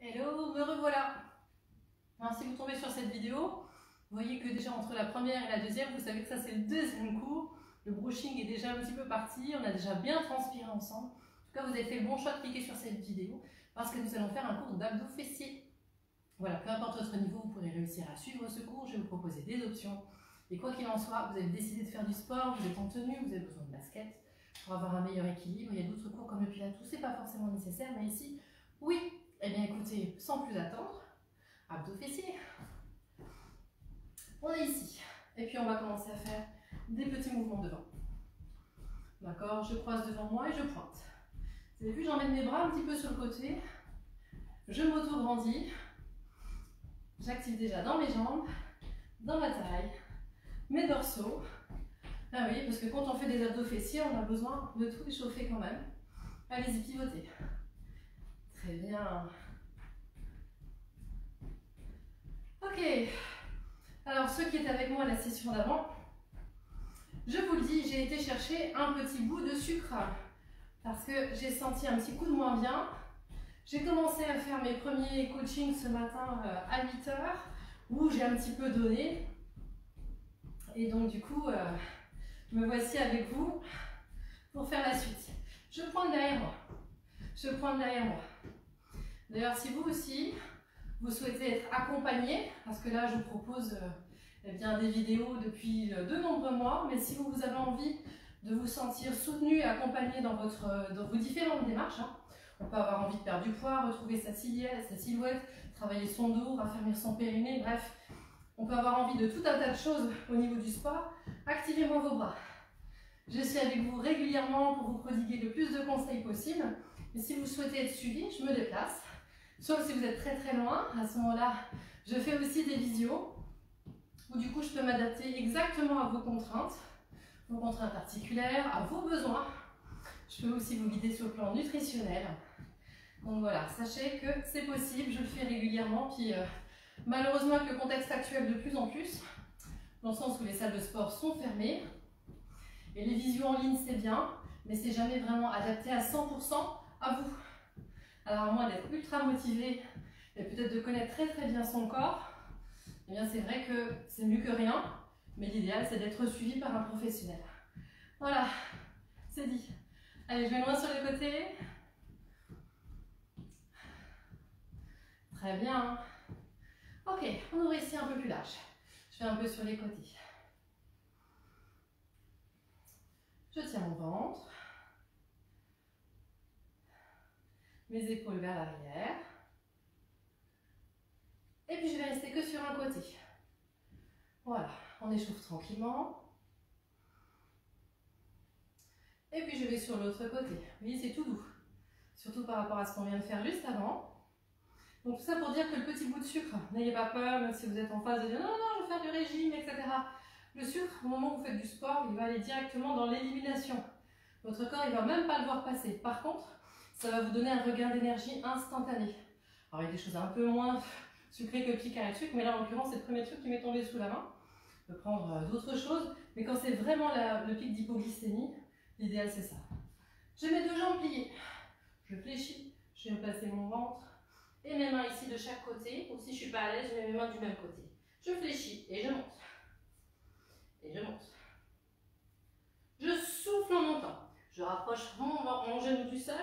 Hello, me revoilà. Alors, si vous tombez sur cette vidéo, vous voyez que déjà entre la première et la deuxième, vous savez que ça c'est le deuxième cours. Le brushing est déjà un petit peu parti, on a déjà bien transpiré ensemble. En tout cas, vous avez fait le bon choix de cliquer sur cette vidéo parce que nous allons faire un cours d'abdos fessiers. Voilà, peu importe votre niveau, vous pourrez réussir à suivre ce cours. Je vais vous proposer des options. Et quoi qu'il en soit, vous avez décidé de faire du sport, vous êtes en tenue, vous avez besoin de basket pour avoir un meilleur équilibre. Il y a d'autres cours comme le pilates, c'est pas forcément nécessaire, mais ici, oui. Eh bien écoutez, sans plus attendre, abdos fessiers. On est ici. Et puis on va commencer à faire des petits mouvements devant. D'accord, je croise devant moi et je pointe. Vous avez vu, j'emmène mes bras un petit peu sur le côté. Je m'auto-grandis. J'active déjà dans mes jambes, dans ma taille, mes dorsaux. Ah oui, parce que quand on fait des abdos fessiers, on a besoin de tout échauffer quand même. Allez-y, pivotez. Très bien. Ok. Alors, ceux qui étaient avec moi à la session d'avant, je vous le dis, j'ai été chercher un petit bout de sucre parce que j'ai senti un petit coup de moins bien. J'ai commencé à faire mes premiers coachings ce matin à 8 h où j'ai un petit peu donné. Et donc, du coup, me voici avec vous pour faire la suite. Je pointe derrière moi. Je pointe derrière moi. D'ailleurs, si vous aussi, vous souhaitez être accompagné, parce que là, je vous propose eh bien, des vidéos depuis de nombreux mois, mais si vous avez envie de vous sentir soutenu et accompagné dans vos différentes démarches, on peut avoir envie de perdre du poids, retrouver sa silhouette, travailler son dos, raffermir son périnée, bref, on peut avoir envie de tout un tas de choses au niveau du sport. Activez-moi vos bras. Je suis avec vous régulièrement pour vous prodiguer le plus de conseils possible. Et si vous souhaitez être suivi, je me déplace. Sauf si vous êtes très très loin, à ce moment-là, je fais aussi des visios où du coup je peux m'adapter exactement à vos contraintes articulaires, à vos besoins. Je peux aussi vous guider sur le plan nutritionnel. Donc voilà, sachez que c'est possible, je le fais régulièrement. Puis malheureusement avec le contexte actuel de plus en plus, dans le sens où les salles de sport sont fermées, et les visios en ligne c'est bien, mais c'est jamais vraiment adapté à 100% à vous. Alors à moins d'être ultra motivé et peut-être de connaître très très bien son corps, eh bien c'est vrai que c'est mieux que rien, mais l'idéal c'est d'être suivi par un professionnel. Voilà, c'est dit. Allez, je vais loin sur les côtés. Très bien. Ok, on ouvre ici un peu plus large. Je fais un peu sur les côtés. Je tiens mon ventre. Mes épaules vers l'arrière. Et puis je vais rester que sur un côté. Voilà, on échauffe tranquillement. Et puis je vais sur l'autre côté. Vous voyez, c'est tout doux. Surtout par rapport à ce qu'on vient de faire juste avant. Donc tout ça pour dire que le petit bout de sucre, n'ayez pas peur, même si vous êtes en phase de dire non, non, je veux faire du régime, etc. Le sucre, au moment où vous faites du sport, il va aller directement dans l'élimination. Votre corps, il ne va même pas le voir passer. Par contre, ça va vous donner un regain d'énergie instantané. Alors il y a des choses un peu moins sucrées que le petit carré de sucre, mais là en l'occurrence c'est le premier truc qui m'est tombé sous la main. On peut prendre d'autres choses, mais quand c'est vraiment le pic d'hypoglycémie, l'idéal c'est ça. Je mets 2 jambes pliées, je fléchis, je vais me placer mon ventre et mes mains ici de chaque côté, ou si je ne suis pas à l'aise, je mets mes mains du même côté. Je fléchis et je monte. Et je monte. Je souffle en montant. Je rapproche mon genou du sol.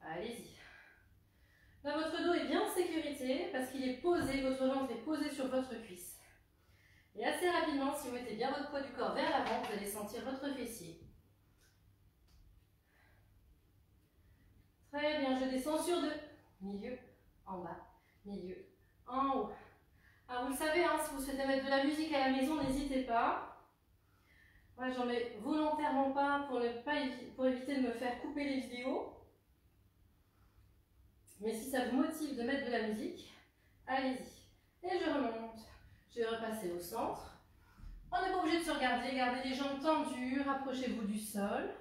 Allez-y. Là, votre dos est bien en sécurité parce qu'il est posé, votre ventre est posé sur votre cuisse. Et assez rapidement, si vous mettez bien votre poids du corps vers l'avant, vous allez sentir votre fessier. Très bien, je descends sur 2. Milieu, en bas, milieu, en haut. Alors vous le savez, si vous souhaitez mettre de la musique à la maison, n'hésitez pas. Moi, j'en mets volontairement pas pour éviter de me faire couper les vidéos. Mais si ça vous motive de mettre de la musique, allez-y. Et je remonte. Je vais repasser au centre. On n'est pas obligé de se regarder. Gardez les jambes tendues. Rapprochez-vous du sol.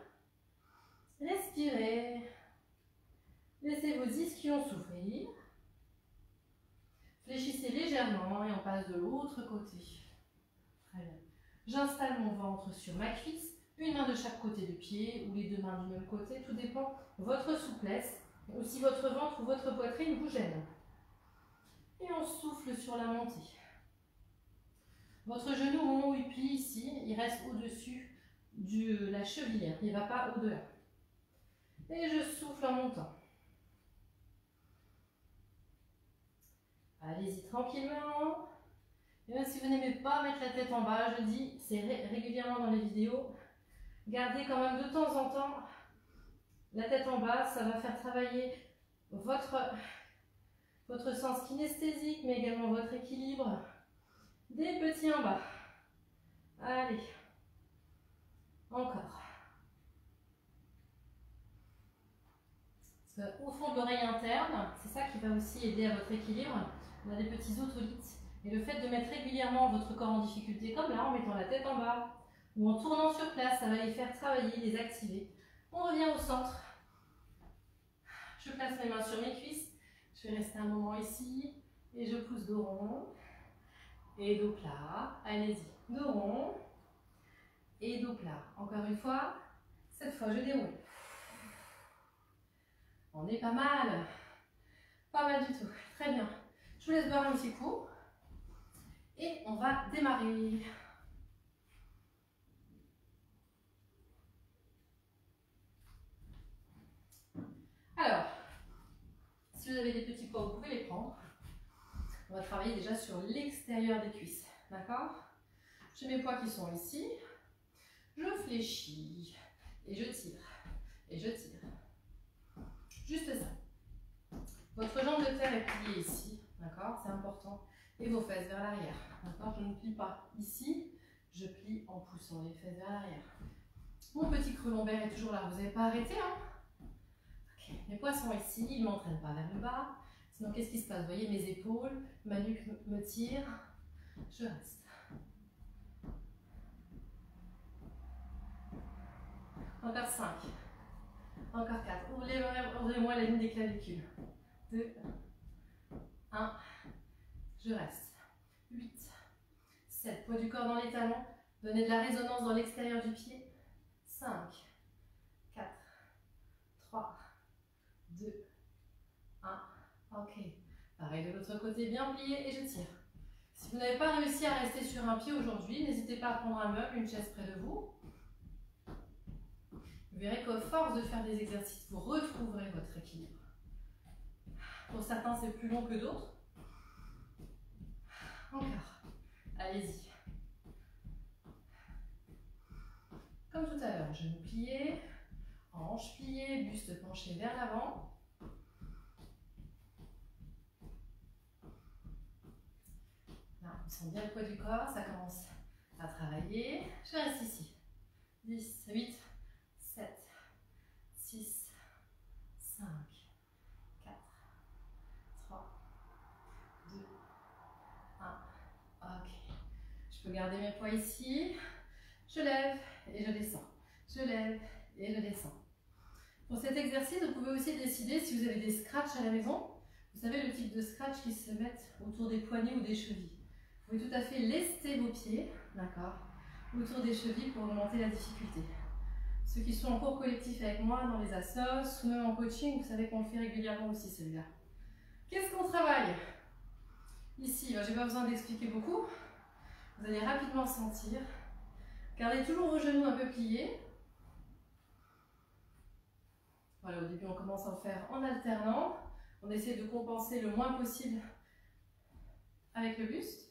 Respirez. Laissez vos ischions s'ouvrir. Fléchissez légèrement et on passe de l'autre côté. Très bien. J'installe mon ventre sur ma cuisse. Une main de chaque côté du pied ou les deux mains du même côté, tout dépend de votre souplesse ou si votre ventre ou votre poitrine vous gêne. Et on souffle sur la montée. Votre genou, au moment où il plie ici, il reste au-dessus de la cheville, il ne va pas au-delà. Et je souffle en montant. Allez-y tranquillement. Et même si vous n'aimez pas mettre la tête en bas, je dis, c'est régulièrement dans les vidéos, gardez quand même de temps en temps la tête en bas, ça va faire travailler votre sens kinesthésique, mais également votre équilibre. Des petits en bas. Allez. Encore. Parce qu'au fond de l'oreille interne, c'est ça qui va aussi aider à votre équilibre. On a des petits otolithes. Et le fait de mettre régulièrement votre corps en difficulté, comme là, en mettant la tête en bas, ou en tournant sur place, ça va les faire travailler, les activer. On revient au centre. Je place mes mains sur mes cuisses. Je vais rester un moment ici. Et je pousse dos rond. Et dos plat. Allez-y. Dos rond. Et dos plat. Encore une fois. Cette fois, je déroule. On est pas mal. Pas mal du tout. Très bien. Je vous laisse boire un petit coup. Et on va démarrer. Alors, si vous avez des petits poids, vous pouvez les prendre. On va travailler déjà sur l'extérieur des cuisses. D'accord? J'ai mes poids qui sont ici. Je fléchis. Et je tire. Et je tire. Juste ça. Votre jambe de terre est pliée ici. D'accord? C'est important. Et vos fesses vers l'arrière. D'accord? Je ne plie pas ici. Je plie en poussant les fesses vers l'arrière. Mon petit creux lombaire est toujours là. Vous n'avez pas arrêté, hein? Ok. Mes poids sont ici. Ils ne m'entraînent pas vers le bas. Sinon, qu'est-ce qui se passe? Vous voyez mes épaules, ma nuque me tire. Je reste. Encore 5. Encore 4. Ouvrez-moi la ligne des clavicules. 2. 1. Je reste. 8. 7. Poids du corps dans les talons. Donnez de la résonance dans l'extérieur du pied. 5. 4. 3. 2. 1. Ok. Pareil de l'autre côté, bien plié et je tire. Si vous n'avez pas réussi à rester sur un pied aujourd'hui, n'hésitez pas à prendre un meuble, une chaise près de vous. Vous verrez qu'à force de faire des exercices, vous retrouverez votre équilibre. Pour certains, c'est plus long que d'autres. Encore. Allez-y. Comme tout à l'heure, genoux pliés, hanches pliées, buste penché vers l'avant. Là, on sent bien le poids du corps, ça commence à travailler. Je reste ici. 10, 8, 7, 6, 5, 4, 3, 2, 1. Ok. Je peux garder mes poids ici. Je lève et je descends. Je lève et je descends. Pour cet exercice, vous pouvez aussi décider si vous avez des scratchs à la maison. Vous savez le type de scratch qui se mettent autour des poignets ou des chevilles. Vous pouvez tout à fait lester vos pieds, d'accord, autour des chevilles pour augmenter la difficulté. Ceux qui sont en cours collectif avec moi dans les assos ou même en coaching, vous savez qu'on le fait régulièrement aussi celui-là. Qu'est-ce qu'on travaille? Ici, je n'ai pas besoin d'expliquer beaucoup. Vous allez rapidement sentir. Gardez toujours vos genoux un peu pliés. Voilà, au début on commence à en faire en alternant. On essaie de compenser le moins possible avec le buste.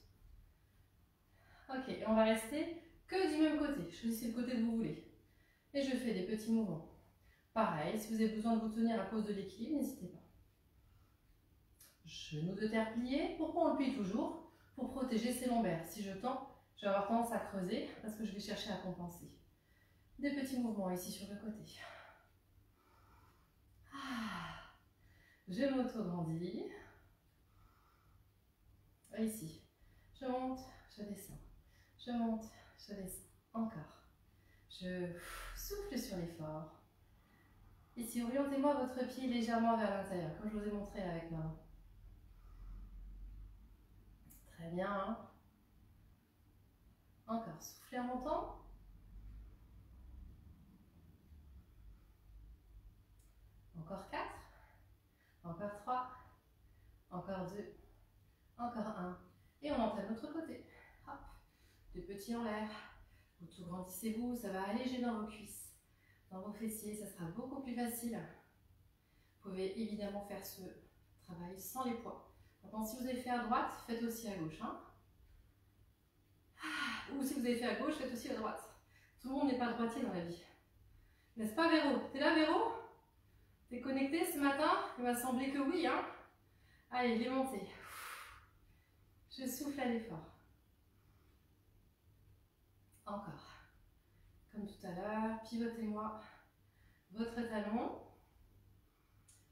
Ok, et on va rester que du même côté. Choisissez le côté que vous voulez. Et je fais des petits mouvements. Pareil, si vous avez besoin de vous tenir à cause de l'équilibre, n'hésitez pas. Genoux de terre pliés. Pourquoi on le plie toujours? Pour protéger ses lombaires. Si je tends, je vais avoir tendance à creuser parce que je vais chercher à compenser. Des petits mouvements ici sur le côté. Je m'auto-grandis. Ici. Je monte, je descends. Je monte, je descends. Encore. Je souffle sur l'effort. Ici, orientez-moi votre pied légèrement vers l'intérieur, comme je vous ai montré avec ma main. Très bien. Hein? Encore. Soufflez en montant. Encore 4. Encore 3. Encore 2. Encore 1. Et on entame l'autre côté. Hop. 2 petits en l'air. Auto-grandissez-vous, ça va alléger dans vos cuisses, dans vos fessiers, ça sera beaucoup plus facile. Vous pouvez évidemment faire ce travail sans les poids. Maintenant, si vous avez fait à droite, faites aussi à gauche. Hein. Ou si vous avez fait à gauche, faites aussi à droite. Tout le monde n'est pas droitier dans la vie. N'est-ce pas Véro? T'es là Véro? T'es connecté ce matin? Il m'a semblé que oui. Hein. Allez, il est monté. Je souffle à l'effort. Encore. Comme tout à l'heure, pivotez-moi votre talon.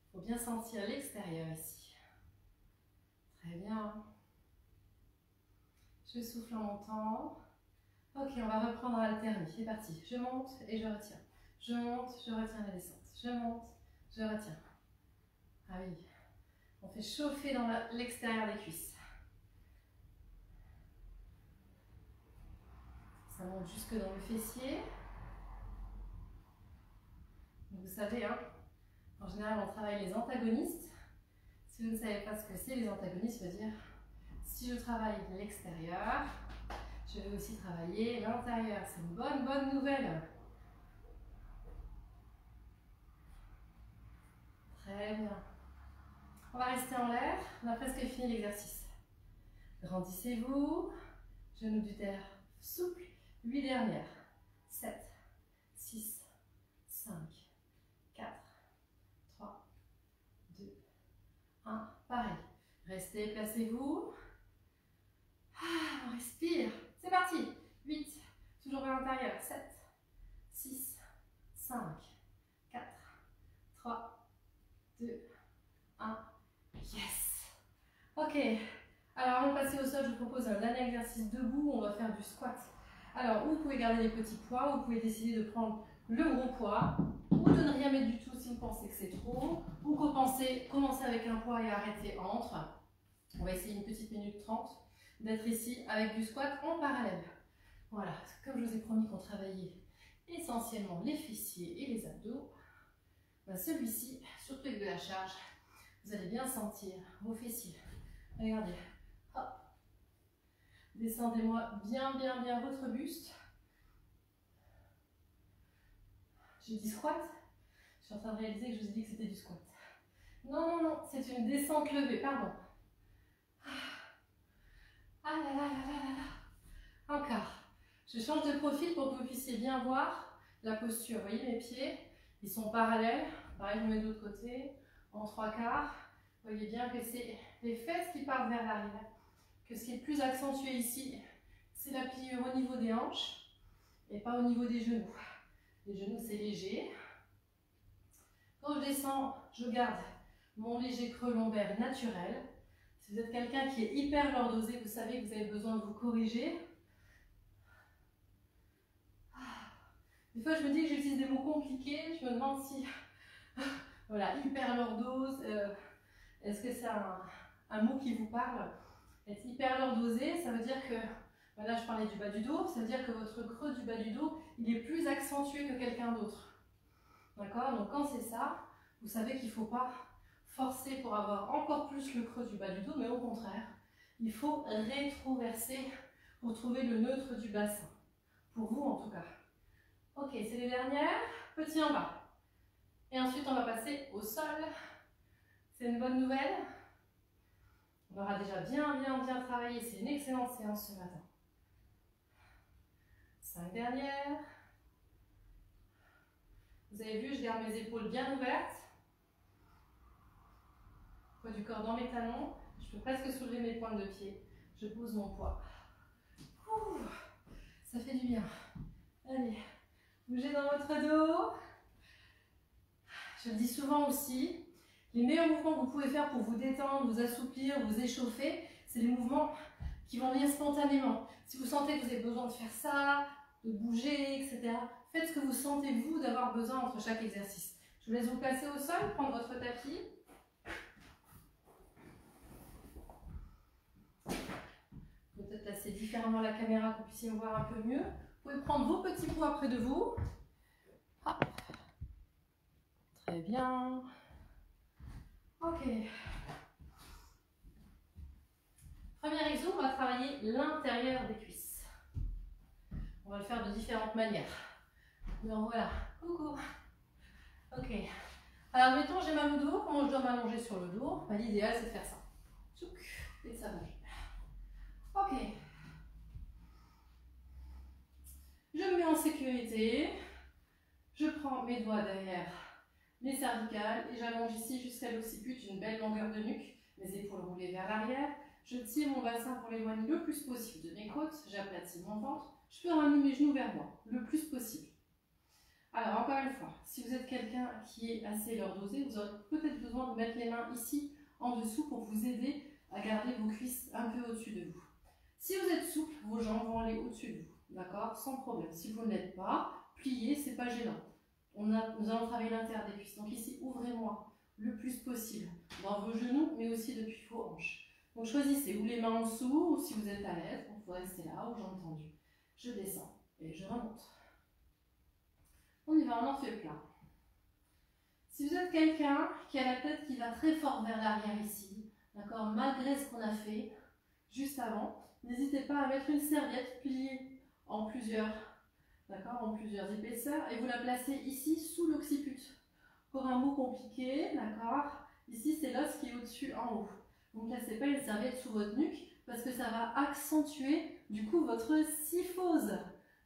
Il faut bien sentir l'extérieur ici. Très bien. Je souffle en montant. Ok, on va reprendre à alterner. C'est parti. Je monte et je retiens. Je monte, je retiens la descente. Je monte, je retiens. Ah oui. On fait chauffer dans l'extérieur des cuisses. Ça monte jusque dans le fessier. Vous savez, hein, en général, on travaille les antagonistes. Si vous ne savez pas ce que c'est, les antagonistes, ça veut dire si je travaille l'extérieur, je vais aussi travailler l'intérieur. C'est une bonne nouvelle. Très bien. On va rester en l'air. On a presque fini l'exercice. Grandissez-vous. Genoux du terre souple. 8 dernières. 7, 6, 5, 4, 3, 2, 1. Pareil. Restez, placez-vous. On respire. C'est parti. 8. Toujours à l'intérieur. 7, 6, 5, 4, 3, 2, 1. Yes. Ok. Alors avant de passer au sol, je vous propose un dernier exercice debout. On va faire du squat. Alors, vous pouvez garder les petits poids, vous pouvez décider de prendre le gros poids, ou de ne rien mettre du tout si vous pensez que c'est trop, ou commencer avec un poids et arrêter entre. On va essayer une petite minute 30 d'être ici avec du squat en parallèle. Voilà, comme je vous ai promis qu'on travaillait essentiellement les fessiers et les abdos, ben celui-ci, surtout avec de la charge, vous allez bien sentir vos fessiers. Regardez, hop. Descendez-moi bien votre buste. J'ai dit squat. Je suis en train de réaliser que je vous ai dit que c'était du squat. Non, c'est une descente levée, pardon. Ah là là. Encore. Je change de profil pour que vous puissiez bien voir la posture. Vous voyez mes pieds, ils sont parallèles. Pareil, je me mets de l'autre côté, en 3/4. Vous voyez bien que c'est les fesses qui partent vers l'arrière. Que ce qui est le plus accentué ici, c'est la pliure au niveau des hanches et pas au niveau des genoux. Les genoux, c'est léger. Quand je descends, je garde mon léger creux lombaire naturel. Si vous êtes quelqu'un qui est hyper lordosé, vous savez que vous avez besoin de vous corriger. Des fois, je me dis que j'utilise des mots compliqués. Je me demande si, voilà, hyper lordose, est-ce que c'est un mot qui vous parle? Être hyper lordosé, ça veut dire que, là je parlais du bas du dos, ça veut dire que votre creux du bas du dos, il est plus accentué que quelqu'un d'autre. D'accord? Donc quand c'est ça, vous savez qu'il ne faut pas forcer pour avoir encore plus le creux du bas du dos, mais au contraire, il faut rétroverser pour trouver le neutre du bassin. Pour vous en tout cas. Ok, c'est les dernières. Petit en bas. Et ensuite on va passer au sol. C'est une bonne nouvelle. On aura déjà bien travaillé. C'est une excellente séance ce matin. 5 dernières. Vous avez vu, je garde mes épaules bien ouvertes. Poids du corps dans mes talons. Je peux presque soulever mes pointes de pied. Je pose mon poids. Ouh, ça fait du bien. Allez, bougez dans votre dos. Je le dis souvent aussi. Les meilleurs mouvements que vous pouvez faire pour vous détendre, vous assouplir, vous échauffer, c'est les mouvements qui vont venir spontanément. Si vous sentez que vous avez besoin de faire ça, de bouger, etc., faites ce que vous sentez vous d'avoir besoin entre chaque exercice. Je vous laisse vous placer au sol, prendre votre tapis. Peut-être placer différemment la caméra pour que vous puissiez me voir un peu mieux. Vous pouvez prendre vos petits poids près de vous. Hop. Très bien. Ok. Premier exo, on va travailler l'intérieur des cuisses. On va le faire de différentes manières. Donc voilà. Coucou. Ok. Alors mettons, j'ai mal au dos. Comment je dois m'allonger sur le dos? L'idéal, c'est de faire ça. Et de s'allonger. Ok. Je me mets en sécurité. Je prends mes doigts derrière les cervicales et j'allonge ici jusqu'à l'occiput, une belle longueur de nuque, mes épaules roulées vers l'arrière. Je tire mon bassin pour l'éloigner le plus possible de mes côtes, j'aplatis mon ventre, je peux ramener mes genoux vers moi, le plus possible. Alors encore une fois, si vous êtes quelqu'un qui est assez lordosé, vous aurez peut-être besoin de mettre les mains ici en dessous pour vous aider à garder vos cuisses un peu au-dessus de vous. Si vous êtes souple, vos jambes vont aller au-dessus de vous, d'accord? Sans problème. Si vous ne l'êtes pas, pliez, c'est pas gênant. Nous allons travailler l'intérieur des cuisses. Donc ici, ouvrez-moi le plus possible dans vos genoux, mais aussi depuis vos hanches. Donc choisissez ou les mains en dessous, ou si vous êtes à l'aise, vous pouvez rester là, ou jambes tendues. Je descends et je remonte. On y va, on en fait plein. Si vous êtes quelqu'un qui a la tête qui va très fort vers l'arrière ici, d'accord, malgré ce qu'on a fait juste avant, n'hésitez pas à mettre une serviette pliée en plusieurs, d'accord, en plusieurs épaisseurs, et vous la placez ici sous l'occiput. Pour un mot compliqué, d'accord, ici c'est l'os qui est au-dessus en haut. Vous ne placez pas une serviette sous votre nuque parce que ça va accentuer du coup votre syphose.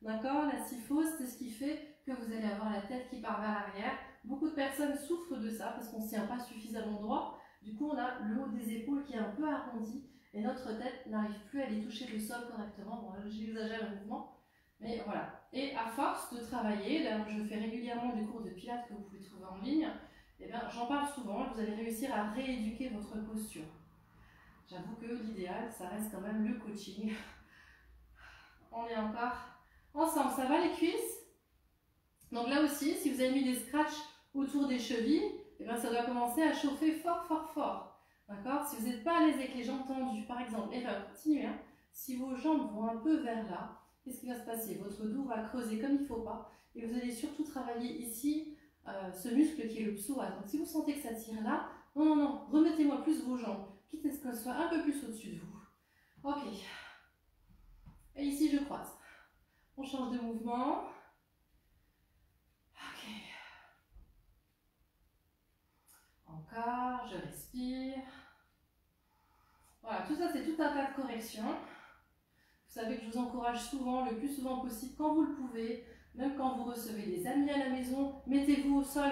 D'accord, la syphose, c'est ce qui fait que vous allez avoir la tête qui part vers l'arrière. Beaucoup de personnes souffrent de ça parce qu'on ne se tient pas suffisamment droit. Du coup, on a le haut des épaules qui est un peu arrondi et notre tête n'arrive plus à aller toucher le sol correctement. Bon, j'exagère le mouvement, mais voilà. Et à force de travailler, là je fais régulièrement des cours de pilates que vous pouvez trouver en ligne, et bien j'en parle souvent, vous allez réussir à rééduquer votre posture. J'avoue que l'idéal, ça reste quand même le coaching. On est encore ensemble, ça va les cuisses? Donc là aussi, si vous avez mis des scratchs autour des chevilles, et bien ça doit commencer à chauffer fort, fort, fort. D'accord? Si vous n'êtes pas à l'aise avec les jambes tendues, par exemple, et bien continuez, hein. Si vos jambes vont un peu vers là, qu'est-ce qui va se passer? Votre dos va creuser comme il ne faut pas, et vous allez surtout travailler ici ce muscle qui est le psoas. Donc si vous sentez que ça tire là, non, non, non, remettez-moi plus vos jambes, quitte à ce qu'elles soient un peu plus au-dessus de vous. Ok. Et ici, je croise. On change de mouvement. Ok. Encore, je respire. Voilà, tout ça, c'est tout un tas de corrections. Vous savez que je vous encourage souvent, le plus souvent possible, quand vous le pouvez, même quand vous recevez des amis à la maison, mettez-vous au sol.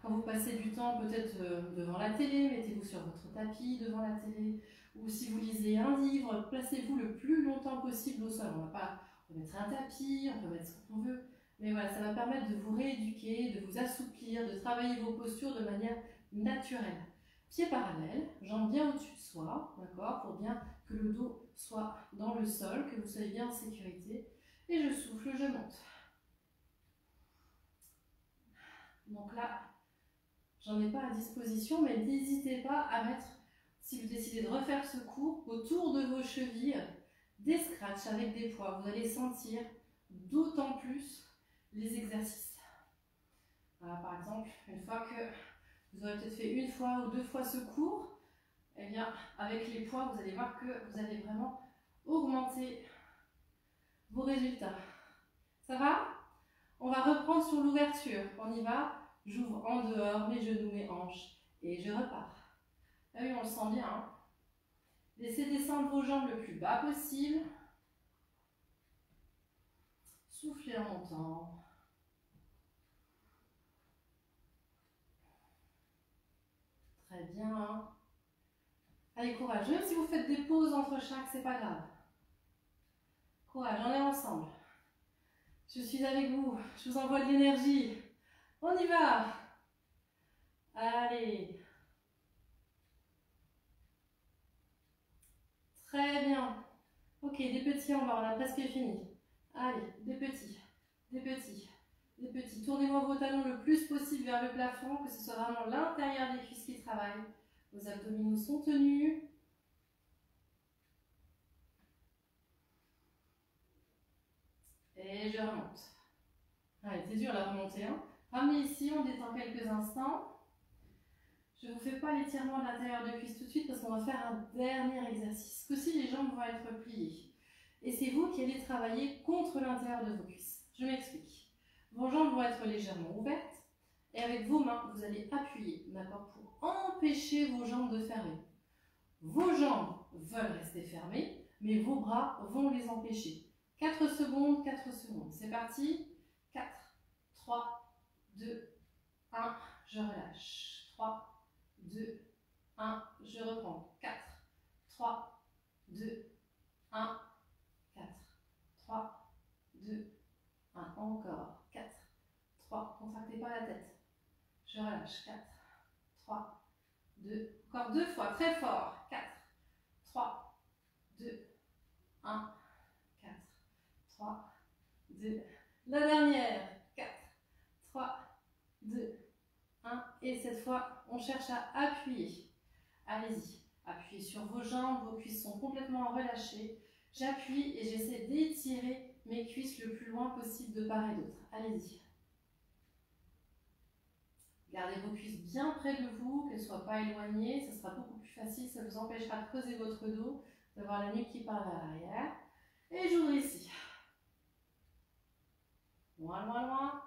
Quand vous passez du temps peut-être devant la télé, mettez-vous sur votre tapis devant la télé. Ou si vous lisez un livre, placez-vous le plus longtemps possible au sol. On peut mettre un tapis, on peut mettre ce qu'on veut. Mais voilà, ça va permettre de vous rééduquer, de vous assouplir, de travailler vos postures de manière naturelle. Pieds parallèles, jambes bien au-dessus de soi, d'accord, pour bien que le dos soit dans le sol, que vous soyez bien en sécurité. Et je souffle, je monte. Donc là, j'en ai pas à disposition, mais n'hésitez pas à mettre, si vous décidez de refaire ce cours, autour de vos chevilles, des scratchs avec des poids. Vous allez sentir d'autant plus les exercices. Voilà, par exemple, une fois que vous aurez peut-être fait une fois ou deux fois ce cours, eh bien, avec les poids, vous allez voir que vous allez vraiment augmenter vos résultats. Ça va? On va reprendre sur l'ouverture. On y va. J'ouvre en dehors mes genoux, mes hanches et je repars. Ah oui, on le sent bien. Hein? Laissez descendre vos jambes le plus bas possible. Soufflez en montant. Très bien. Allez, courage. Même si vous faites des pauses entre chaque, c'est pas grave. Courage, on est ensemble. Je suis avec vous. Je vous envoie de l'énergie. On y va. Allez. Très bien. Ok, des petits en bas, on a presque fini. Allez, des petits, des petits, des petits. Tournez-moi vos talons le plus possible vers le plafond, que ce soit vraiment l'intérieur des cuisses qui travaille. Vos abdominaux sont tenus. Et je remonte. Allez, c'est dur la remontée. Hein. Ramenez ici, on détend quelques instants. Je ne vous fais pas l'étirement de l'intérieur de cuisse tout de suite parce qu'on va faire un dernier exercice. Que si les jambes vont être pliées. Et c'est vous qui allez travailler contre l'intérieur de vos cuisses. Je m'explique. Vos jambes vont être légèrement ouvertes et avec vos mains, vous allez appuyer, d'accord, pour empêcher vos jambes de fermer. Vos jambes veulent rester fermées, mais vos bras vont les empêcher. 4 secondes, 4 secondes. C'est parti. 4, 3, 2, 1. Je relâche. 3, 2, 1. Je reprends. 4, 3, 2, 1. 4, 3, 2, 1. Encore. 4, 3. Contractez pas la tête. Je relâche. 4, 3, 2. Encore 2 fois. Très fort. 4, 3, 2, 1. 4, 3, 2. La dernière. 4, 3, 2, 1. Et cette fois, on cherche à appuyer. Allez-y. Appuyez sur vos jambes. Vos cuisses sont complètement relâchées. J'appuie et j'essaie d'étirer mes cuisses le plus loin possible de part et d'autre. Allez-y. Gardez vos cuisses bien près de vous, qu'elles ne soient pas éloignées. Ça sera beaucoup plus facile. Ça vous empêchera de creuser votre dos, d'avoir la nuque qui part vers l'arrière. Et j'ouvre ici. Loin, loin, loin.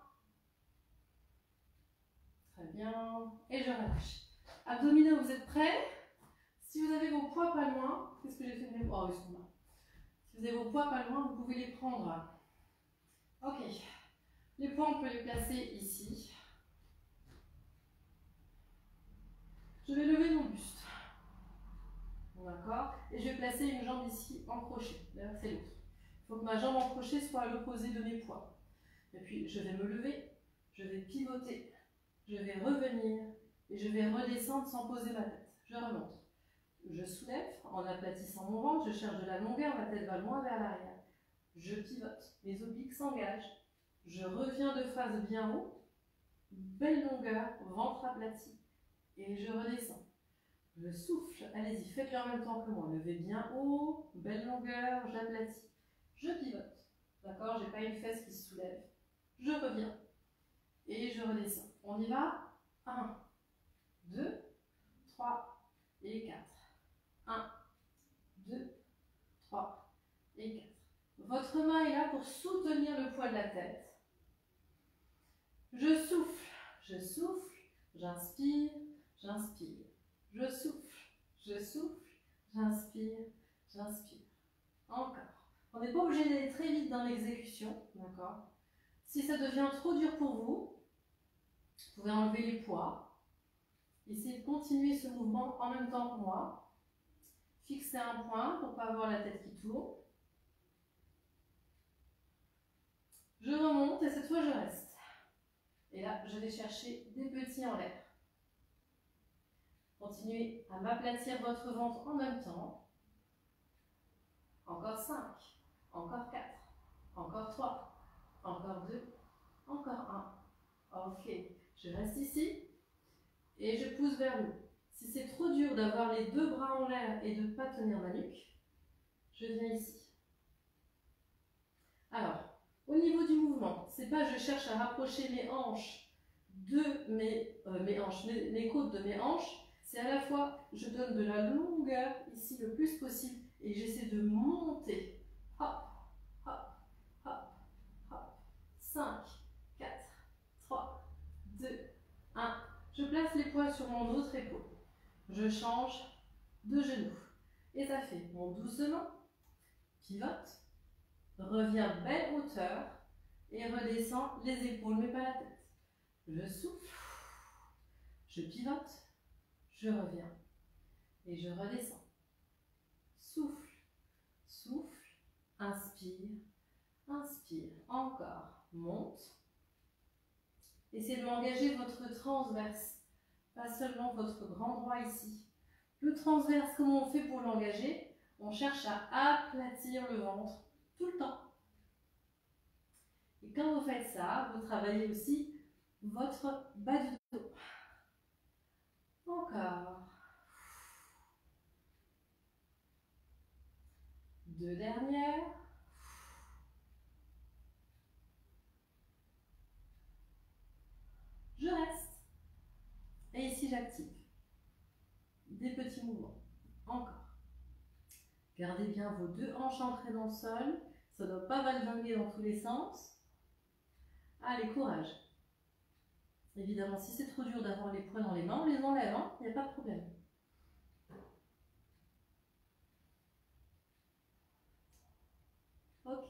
Très bien. Et je relâche. Abdominaux, vous êtes prêts? Si vous avez vos poids pas loin, qu'est-ce que j'ai fait de mes poids? Oh, ils sont là. Si vous avez vos poids pas loin, vous pouvez les prendre. Ok. Les poids, on peut les placer ici. Je vais lever mon buste. D'accord? Et je vais placer une jambe ici en crochet. D'ailleurs, c'est l'autre. Il faut que ma jambe en crochet soit à l'opposé de mes poids. Et puis, je vais me lever, je vais pivoter, je vais revenir et je vais redescendre sans poser ma tête. Je remonte. Je soulève en aplatissant mon ventre, je cherche de la longueur, ma tête va loin vers l'arrière. Je pivote, mes obliques s'engagent. Je reviens de face bien haut, belle longueur, ventre aplati. Et je redescends. Je souffle, allez-y, faites-le en même temps que moi. Levez bien haut, belle longueur, j'aplatis. Je pivote, d'accord? J'ai pas une fesse qui se soulève. Je reviens et je redescends. On y va? 1, 2, 3 et 4. 1, 2, 3 et 4. Votre main est là pour soutenir le poids de la tête. Je souffle, j'inspire, j'inspire. Je souffle, j'inspire, j'inspire. Encore. On n'est pas obligé d'aller très vite dans l'exécution, d'accord? Si ça devient trop dur pour vous, vous pouvez enlever les poids. Essayez de continuer ce mouvement en même temps que moi. Fixez un point pour ne pas avoir la tête qui tourne. Je remonte et cette fois je reste. Et là, je vais chercher des petits en l'air. Continuez à m'aplatir votre ventre en même temps. Encore 5, encore 4, encore 3, encore 2, encore 1. Ok, je reste ici et je pousse vers le haut. Si c'est trop dur d'avoir les deux bras en l'air et de ne pas tenir ma nuque, je viens ici. Alors, au niveau du mouvement, c'est pas je cherche à rapprocher mes hanches de mes côtes de mes hanches, c'est à la fois je donne de la longueur ici le plus possible et j'essaie de monter. Hop, hop, hop, hop. 5, 4, 3, 2, 1. Je place les poids sur mon autre épaule. Je change de genou. Et ça fait mon doucement, pivote, reviens belle hauteur et redescends les épaules mais pas la tête. Je souffle, je pivote, je reviens et je redescends. Souffle, souffle, inspire, inspire, encore, monte. Essayez de m'engager votre transverse, pas seulement votre grand droit ici. Le transverse, comment on fait pour l'engager? On cherche à aplatir le ventre tout le temps. Et quand vous faites ça, vous travaillez aussi votre bas du dos. Encore. 2 dernières. Je reste. Et ici, j'active. des petits mouvements. Encore. Gardez bien vos deux hanches ancrées dans le sol. Ça ne doit pas valvinguer dans tous les sens. Allez, courage. Évidemment, si c'est trop dur d'avoir les poids dans les mains, on les enlève, hein, il n'y a pas de problème. Ok.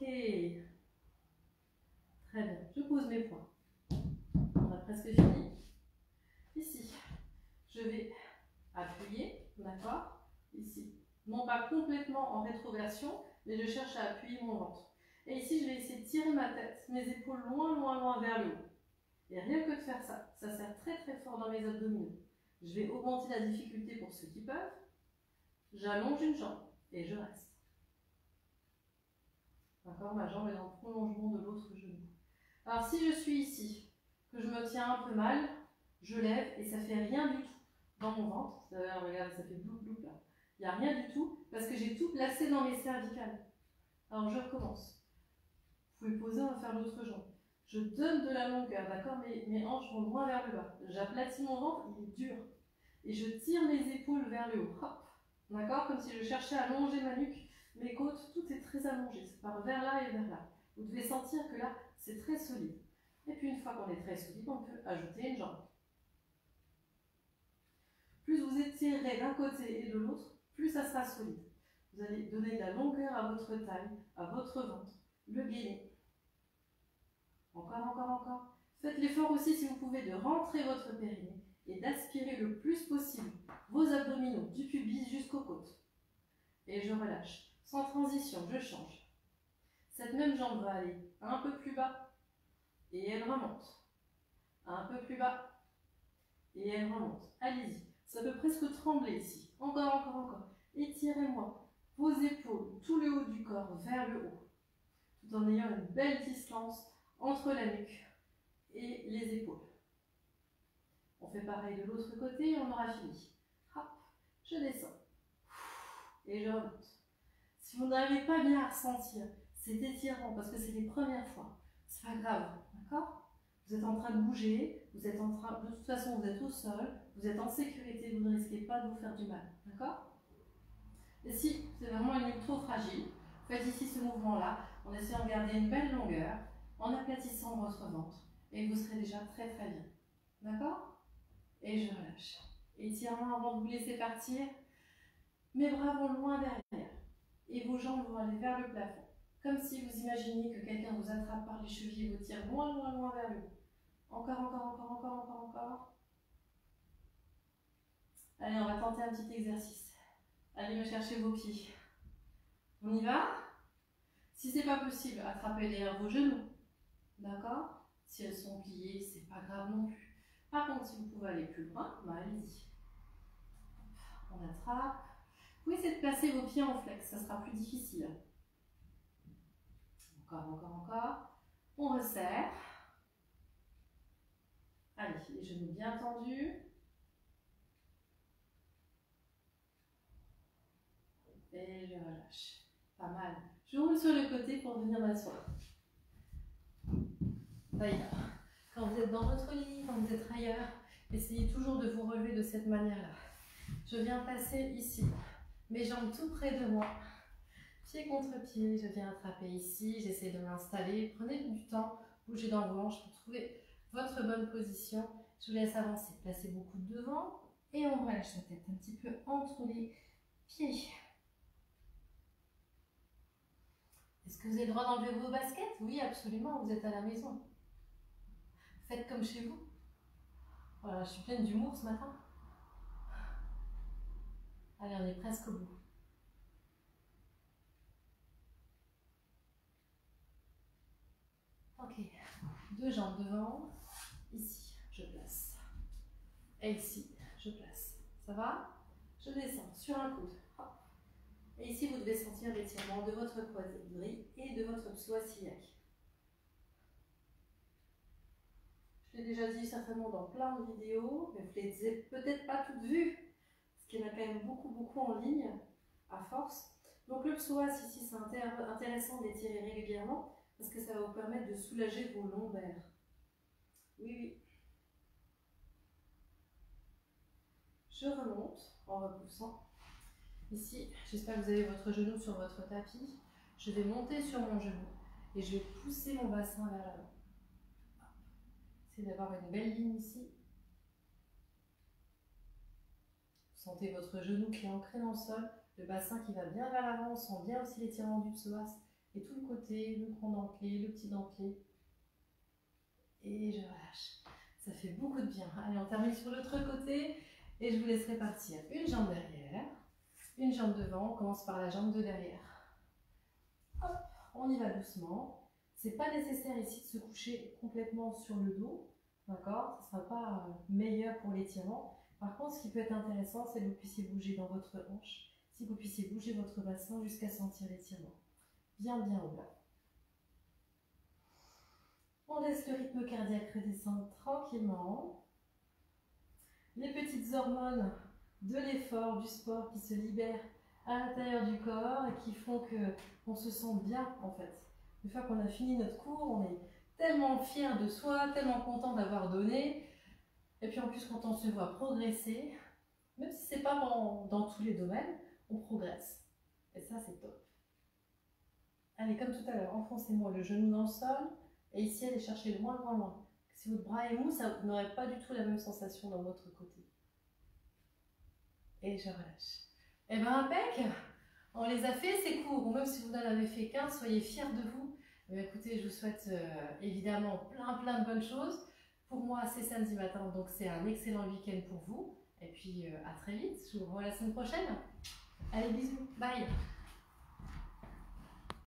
Très bien. Je pose mes poids. On a presque fini. Ici, je vais appuyer, d'accord? Ici. Non pas complètement en rétroversion, mais je cherche à appuyer mon ventre. Et ici, je vais essayer de tirer ma tête, mes épaules loin, loin, loin vers le haut. Et rien que de faire ça, ça sert très très fort dans mes abdominaux. Je vais augmenter la difficulté pour ceux qui peuvent. J'allonge une jambe et je reste. D'accord? Ma jambe est dans le prolongement de l'autre genou. Alors si je suis ici, que je me tiens un peu mal, je lève et ça fait rien du tout dans mon ventre. Regardez, ça fait bloup bloup là. Il n'y a rien du tout parce que j'ai tout placé dans mes cervicales. Alors je recommence. Vous pouvez poser, on va faire l'autre jambe. Je donne de la longueur, d'accord? Mes hanches vont loin vers le bas. J'aplatis mon ventre, il est dur. Et je tire mes épaules vers le haut. Hop. D'accord? Comme si je cherchais à allonger ma nuque, mes côtes, tout est très allongé. Ça part vers là et vers là. Vous devez sentir que là, c'est très solide. Et puis une fois qu'on est très solide, on peut ajouter une jambe. Plus vous étirez d'un côté et de l'autre, plus ça sera solide. Vous allez donner de la longueur à votre taille, à votre ventre, le gainer. Encore, encore, encore. Faites l'effort aussi, si vous pouvez, de rentrer votre périnée et d'aspirer le plus possible vos abdominaux, du pubis jusqu'aux côtes. Et je relâche. Sans transition, je change. Cette même jambe va aller un peu plus bas et elle remonte. Un peu plus bas et elle remonte. Allez-y. Ça peut presque trembler ici. Encore, encore, encore. Étirez-moi vos épaules, tout le haut du corps vers le haut, tout en ayant une belle distance entre la nuque et les épaules. On fait pareil de l'autre côté et on aura fini. Hop, je descends. Et je remonte. Si vous n'arrivez pas bien à ressentir cet étirement, parce que c'est les premières fois, c'est pas grave, d'accord? Vous êtes en train de bouger, vous êtes en train, de toute façon vous êtes au sol, vous êtes en sécurité, vous ne risquez pas de vous faire du mal, d'accord? Et si c'est vraiment une ligne trop fragile, faites ici ce mouvement-là, en essayant de garder une belle longueur, en aplatissant votre ventre, et vous serez déjà très très bien, d'accord? Et je relâche. Étirement avant de vous laisser partir, mes bras vont loin derrière, et vos jambes vont aller vers le plafond. Comme si vous imaginiez que quelqu'un vous attrape par les chevilles et vous tire loin, loin, loin vers le haut. Encore, encore, encore, encore, encore, encore. Allez, on va tenter un petit exercice. Allez me chercher vos pieds. On y va? Si c'est pas possible, attrapez derrière vos genoux. D'accord? Si elles sont pliées, c'est pas grave non plus. Par contre, si vous pouvez aller plus loin, bah allez-y. On attrape. Vous pouvez essayer de placer vos pieds en flex, ça sera plus difficile. Encore, encore, encore. On resserre. Allez, les genoux bien tendus. Et je relâche. Pas mal. Je roule sur le côté pour venir m'asseoir. D'ailleurs, quand vous êtes dans votre lit, quand vous êtes ailleurs, essayez toujours de vous relever de cette manière-là. Je viens passer ici, mes jambes tout près de moi. Pied contre pied, je viens attraper ici, j'essaie de m'installer. Prenez du temps, bougez dans vos hanches pour trouver votre bonne position. Je vous laisse avancer, placez vos coudes devant et on relâche la tête un petit peu entre les pieds. Est-ce que vous avez le droit d'enlever vos baskets? Oui, absolument, vous êtes à la maison. Faites comme chez vous. Voilà, je suis pleine d'humour ce matin. Allez, on est presque au bout. Ok, deux jambes devant, ici, je place. Et ici, je place. Ça va? Je descends sur un coude. Hop. Et ici, vous devez sentir l'étirement de votre poitrine et de votre psoas iliaque. Je l'ai déjà dit certainement dans plein de vidéos, mais vous ne les avez peut-être pas toutes vues, parce qu'il y en a quand même beaucoup, beaucoup en ligne, à force. Donc le psoas ici, c'est intéressant d'étirer régulièrement, parce que ça va vous permettre de soulager vos lombaires. Oui, oui. Je remonte en repoussant. Ici, j'espère que vous avez votre genou sur votre tapis. Je vais monter sur mon genou et je vais pousser mon bassin vers l'avant. Essayez d'avoir une belle ligne ici. Vous sentez votre genou qui est ancré dans le sol, le bassin qui va bien vers l'avant, on sent bien aussi l'étirement du psoas et tout le côté, le grand dentelé, le petit dentelé. Et je relâche. Ça fait beaucoup de bien. Allez, on termine sur l'autre côté et je vous laisserai partir. Une jambe derrière, une jambe devant. On commence par la jambe de derrière. Hop, on y va doucement. C'est pas nécessaire ici de se coucher complètement sur le dos. D'accord? Ce ne sera pas meilleur pour l'étirement. Par contre, ce qui peut être intéressant, c'est que vous puissiez bouger dans votre hanche. Si vous puissiez bouger votre bassin jusqu'à sentir l'étirement. Bien haut là. On laisse le rythme cardiaque redescendre tranquillement. Les petites hormones de l'effort, du sport qui se libèrent à l'intérieur du corps et qui font qu'on se sente bien en fait. Une fois qu'on a fini notre cours, on est tellement fier de soi, tellement content d'avoir donné. Et puis en plus, quand on se voit progresser, même si ce n'est pas dans tous les domaines, on progresse. Et ça, c'est top. Allez, comme tout à l'heure, enfoncez-moi le genou dans le sol. Et ici, allez chercher loin, loin, loin. Si votre bras est mou, ça n'aurait pas du tout la même sensation dans votre côté. Et je relâche. Et bien, impec, on les a fait ces cours. Ou même si vous n'en avez fait qu'un, soyez fiers de vous. Mais écoutez, je vous souhaite évidemment plein de bonnes choses. Pour moi, c'est samedi matin, donc c'est un excellent week-end pour vous. Et puis, à très vite. Je vous revois la semaine prochaine. Allez, bisous. Bye.